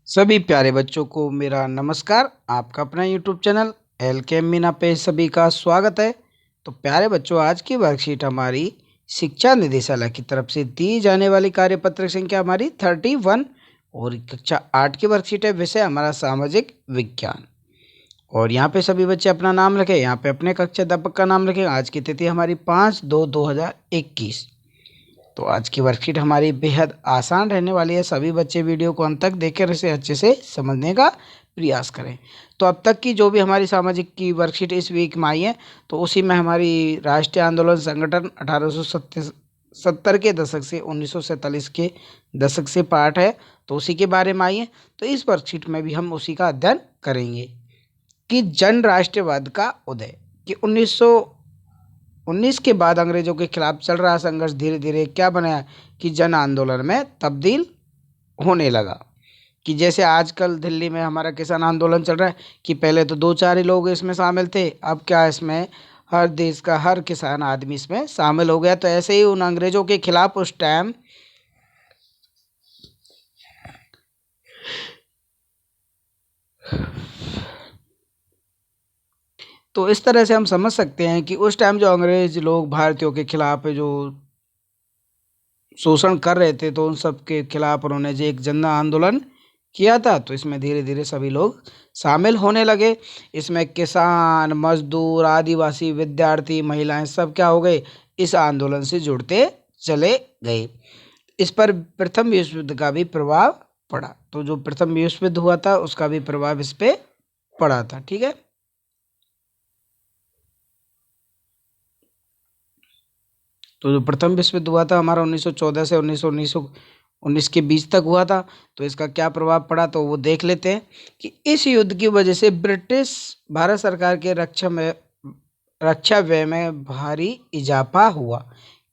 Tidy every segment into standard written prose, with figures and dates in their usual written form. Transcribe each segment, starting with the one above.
सभी प्यारे बच्चों को मेरा नमस्कार। आपका अपना यूट्यूब चैनल एल के मीना पे सभी का स्वागत है। तो प्यारे बच्चों, आज की वर्कशीट हमारी शिक्षा निदेशालय की तरफ से दी जाने वाली कार्यपत्र संख्या हमारी 31 और कक्षा 8 की वर्कशीट है। विषय हमारा सामाजिक विज्ञान। और यहाँ पे सभी बच्चे अपना नाम लिखें, यहाँ पे अपने कक्षा अध्यापक का नाम लिखें। आज की तिथि हमारी 5/2/2021। तो आज की वर्कशीट हमारी बेहद आसान रहने वाली है। सभी बच्चे वीडियो को अंत तक देखकर इसे अच्छे से समझने का प्रयास करें। तो अब तक की जो भी हमारी सामाजिक की वर्कशीट इस वीक में आई है, तो उसी में हमारी राष्ट्रीय आंदोलन संगठन 1870 के दशक से 1947 के दशक से पाठ है, तो उसी के बारे में आई है। तो इस वर्कशीट में भी हम उसी का अध्ययन करेंगे कि जन राष्ट्रवाद का उदय। कि 1919 के बाद अंग्रेजों के खिलाफ चल रहा संघर्ष धीरे धीरे क्या बनाया कि जन आंदोलन में तब्दील होने लगा। कि जैसे आजकल दिल्ली में हमारा किसान आंदोलन चल रहा है, कि पहले तो 2-4 ही लोग इसमें शामिल थे, अब क्या इसमें हर देश का हर किसान आदमी इसमें शामिल हो गया। तो ऐसे ही उन अंग्रेजों के खिलाफ उस टाइम तो इस तरह से हम समझ सकते हैं कि उस टाइम जो अंग्रेज लोग भारतीयों के खिलाफ जो शोषण कर रहे थे, तो उन सब के खिलाफ उन्होंने जो एक जन आंदोलन किया था, तो इसमें धीरे धीरे सभी लोग शामिल होने लगे। इसमें किसान, मजदूर, आदिवासी, विद्यार्थी, महिलाएं सब क्या हो गए, इस आंदोलन से जुड़ते चले गए। इस पर प्रथम विश्व युद्ध का भी प्रभाव पड़ा। तो जो प्रथम विश्व युद्ध हुआ था उसका भी प्रभाव इस पे पड़ा था। ठीक है। तो जो प्रथम विश्व युद्ध हुआ था हमारा 1914 से 1919 के बीच तक हुआ था, तो इसका क्या प्रभाव पड़ा तो वो देख लेते हैं। कि इस युद्ध की वजह से ब्रिटिश भारत सरकार के रक्षा व्यय में भारी इजाफा हुआ।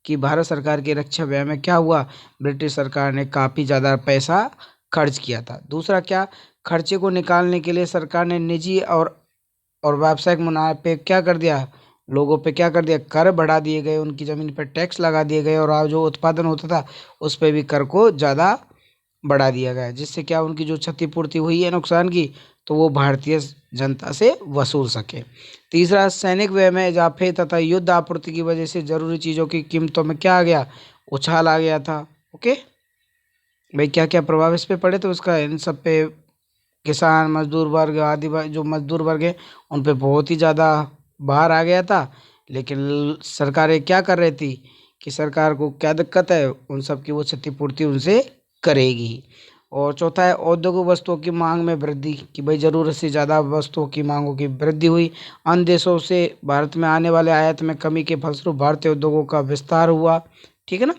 कि भारत सरकार के रक्षा व्यय में क्या हुआ, ब्रिटिश सरकार ने काफ़ी ज़्यादा पैसा खर्च किया था। दूसरा क्या, खर्चे को निकालने के लिए सरकार ने निजी और व्यावसायिक मुनाफे क्या कर दिया, लोगों पे क्या कर दिया, कर बढ़ा दिए गए, उनकी ज़मीन पर टैक्स लगा दिए गए, और आज जो उत्पादन होता था उस पर भी कर को ज़्यादा बढ़ा दिया गया, जिससे क्या उनकी जो क्षतिपूर्ति हुई है नुकसान की, तो वो भारतीय जनता से वसूल सके। तीसरा, सैनिक व्यय में इजाफे तथा युद्ध आपूर्ति की वजह से जरूरी चीज़ों की कीमतों में क्या आ गया, उछाल आ गया था। ओके भाई, क्या क्या प्रभाव इस पे पड़े, तो उसका इन सब पे किसान, मजदूर वर्ग, आदिवासी जो मजदूर वर्ग है उन पे बहुत ही ज़्यादा भार आ गया था। लेकिन सरकारें क्या कर रही थी कि सरकार को क्या दिक्कत है, उन सब की वो क्षतिपूर्ति उनसे करेगी। और चौथा है औद्योगिक वस्तुओं की मांग में वृद्धि। कि भाई ज़रूरत से ज़्यादा वस्तुओं की मांगों की वृद्धि हुई। अन्य देशों से भारत में आने वाले आयात में कमी के फलस्वरूप भारतीय उद्योगों का विस्तार हुआ। ठीक है ना।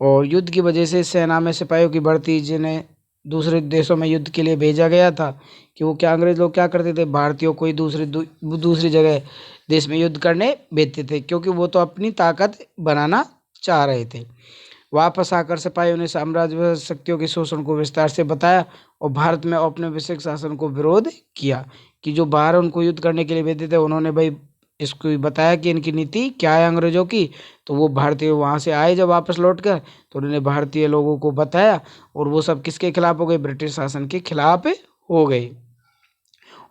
और युद्ध की वजह से सेना में सिपाहियों की बढ़ती, जिन्हें दूसरे देशों में युद्ध के लिए भेजा गया था, कि वो क्या अंग्रेज लोग क्या करते थे, भारतीयों को ही दूसरी जगह देश में युद्ध करने भेजते थे, क्योंकि वो तो अपनी ताकत बनाना चाह रहे थे। वापस आकर सिपाहियों ने साम्राज्य शक्तियों के शोषण को विस्तार से बताया और भारत में औपनिवेशिक शासन को विरोध किया। कि जो बाहर उनको युद्ध करने के लिए भेजते थे, उन्होंने भाई इसको भी बताया कि इनकी नीति क्या है अंग्रेजों की। तो वो भारतीय वहाँ से आए जब वापस लौट कर, तो उन्होंने भारतीय लोगों को बताया, और वो सब किसके खिलाफ हो गए, ब्रिटिश शासन के खिलाफ हो गए।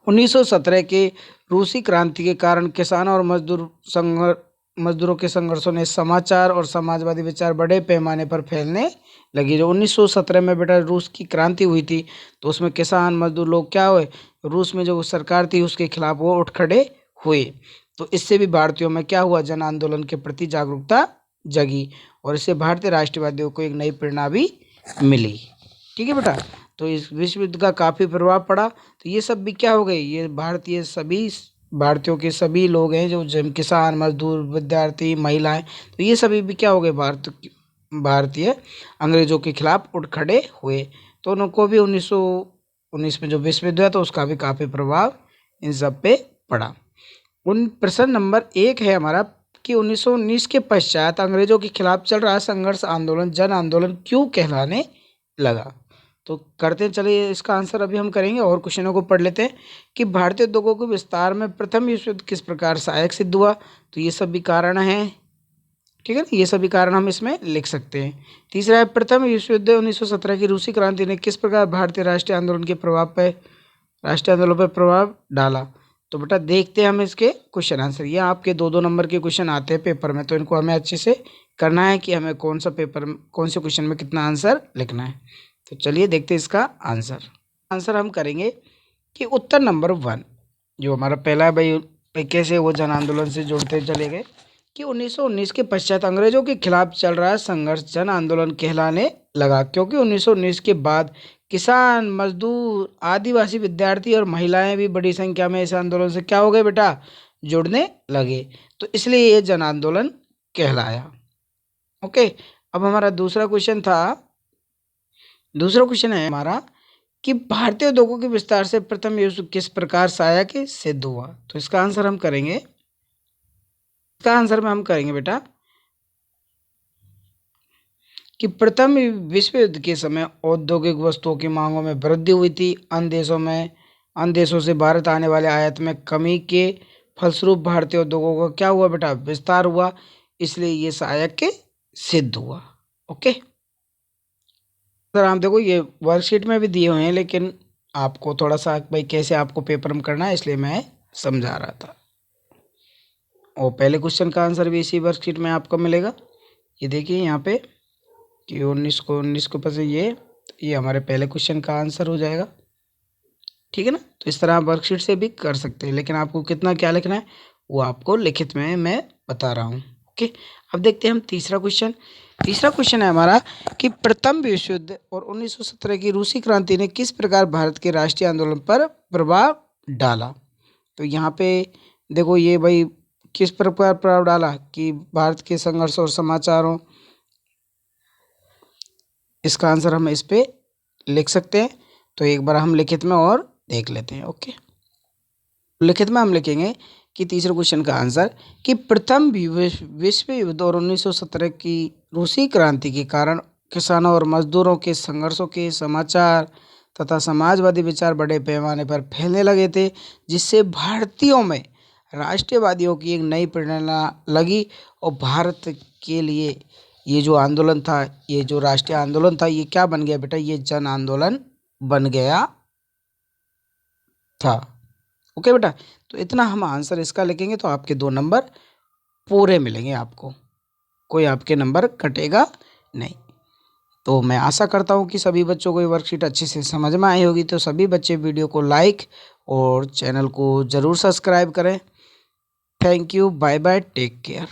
1917 के रूसी क्रांति के कारण किसान और मजदूरों के संघर्षों ने समाचार और समाजवादी विचार बड़े पैमाने पर फैलने लगी। जो 1917 में बेटा रूस की क्रांति हुई थी, तो उसमें किसान मजदूर लोग क्या हुए, रूस में जो सरकार थी उसके खिलाफ वो उठ खड़े हुए। तो इससे भी भारतीयों में क्या हुआ, जन आंदोलन के प्रति जागरूकता जगी, और इससे भारतीय राष्ट्रवादियों को एक नई प्रेरणा भी मिली। ठीक है बेटा। तो इस विश्व युद्ध का काफ़ी प्रभाव पड़ा। तो ये सब भी क्या हो गए, ये भारतीयों के सभी लोग हैं, जो किसान, मजदूर, विद्यार्थी, महिलाएं, तो ये सभी भी क्या हो गए, भारतीय अंग्रेजों के खिलाफ उठ खड़े हुए। तो उनको भी 1919 में जो विश्व युद्ध हुआ तो उसका भी काफ़ी प्रभाव इन सब पे पड़ा। प्रश्न नंबर 1 है हमारा कि 1919 के पश्चात अंग्रेजों के खिलाफ चल रहा संघर्ष आंदोलन जन आंदोलन क्यों कहलाने लगा। तो करते चलिए, इसका आंसर अभी हम करेंगे और क्वेश्चनों को पढ़ लेते हैं। कि भारतीय उद्योगों के विस्तार में प्रथम विश्व युद्ध किस प्रकार सहायक सिद्ध हुआ। तो ये सब भी कारण हैं। ठीक है ना, ये सभी कारण हम इसमें लिख सकते हैं। तीसरा है, प्रथम विश्व युद्ध 1917 की रूसी क्रांति ने किस प्रकार भारतीय राष्ट्रीय आंदोलन के राष्ट्रीय आंदोलन पर प्रभाव डाला। तो बेटा देखते हैं हम इसके क्वेश्चन आंसर। ये आपके 2-2 नंबर के क्वेश्चन आते हैं पेपर में, तो इनको हमें अच्छे से करना है कि हमें कौन से क्वेश्चन में कितना आंसर लिखना है। तो चलिए देखते हैं इसका आंसर हम करेंगे कि उत्तर नंबर 1 जो हमारा पहला है भाई कैसे वो जन आंदोलन से जुड़ते चले गए कि 1919 के पश्चात अंग्रेजों के खिलाफ चल रहा संघर्ष जन आंदोलन कहलाने लगा, क्योंकि 1919 के बाद किसान, मजदूर, आदिवासी, विद्यार्थी और महिलाएं भी बड़ी संख्या में इस आंदोलन से क्या हो गए बेटा, जुड़ने लगे, तो इसलिए ये जन आंदोलन कहलाया। ओके, अब हमारा दूसरा क्वेश्चन है हमारा कि भारतीय उद्योगों के विस्तार से प्रथम युद्ध किस प्रकार सहायक सिद्ध हुआ। तो इसका आंसर हम करेंगे बेटा कि प्रथम विश्व युद्ध के समय औद्योगिक वस्तुओं की मांगों में वृद्धि हुई थी। अन्य देशों से भारत आने वाले आयात में कमी के फलस्वरूप भारतीय उद्योगों का क्या हुआ बेटा, विस्तार हुआ, इसलिए ये सहायक के सिद्ध हुआ। ओके, सर आप देखो ये वर्कशीट में भी दिए हुए हैं, लेकिन आपको थोड़ा सा भाई कैसे आपको पेपर में करना है इसलिए मैं समझा रहा था। और पहले क्वेश्चन का आंसर भी इसी वर्कशीट में आपको मिलेगा। ये देखिए यहाँ पे कि 19 को पता ये हमारे पहले क्वेश्चन का आंसर हो जाएगा। ठीक है ना, तो इस तरह आप वर्कशीट से भी कर सकते हैं, लेकिन आपको कितना क्या लिखना है वो आपको लिखित में मैं बता रहा हूँ। ओके, अब देखते हैं हम तीसरा क्वेश्चन है हमारा कि प्रथम विश्व युद्ध और 1917 की रूसी क्रांति ने किस प्रकार भारत के राष्ट्रीय आंदोलन पर प्रभाव डाला। तो यहाँ पे देखो ये भाई किस प्रकार प्रभाव डाला कि भारत के संघर्ष और समाचारों, इसका आंसर हम इस पे लिख सकते हैं। तो एक बार हम लिखित में और देख लेते हैं। ओके, लिखित में हम लिखेंगे कि तीसरे क्वेश्चन का आंसर कि प्रथम विश्व युद्ध और 1917 की रूसी क्रांति के कारण किसानों और मजदूरों के संघर्षों के समाचार तथा समाजवादी विचार बड़े पैमाने पर फैलने लगे थे, जिससे भारतीयों में राष्ट्रवादियों की एक नई प्रेरणा लगी और भारत के लिए ये जो आंदोलन था, ये जो राष्ट्रीय आंदोलन था, ये क्या बन गया बेटा, ये जन आंदोलन बन गया था। ओके बेटा, तो इतना हम आंसर इसका लिखेंगे तो आपके 2 नंबर पूरे मिलेंगे, आपको कोई आपके नंबर कटेगा नहीं। तो मैं आशा करता हूँ कि सभी बच्चों को ये वर्कशीट अच्छे से समझ में आई होगी। तो सभी बच्चे वीडियो को लाइक और चैनल को ज़रूर सब्सक्राइब करें। Thank you, bye bye, take care.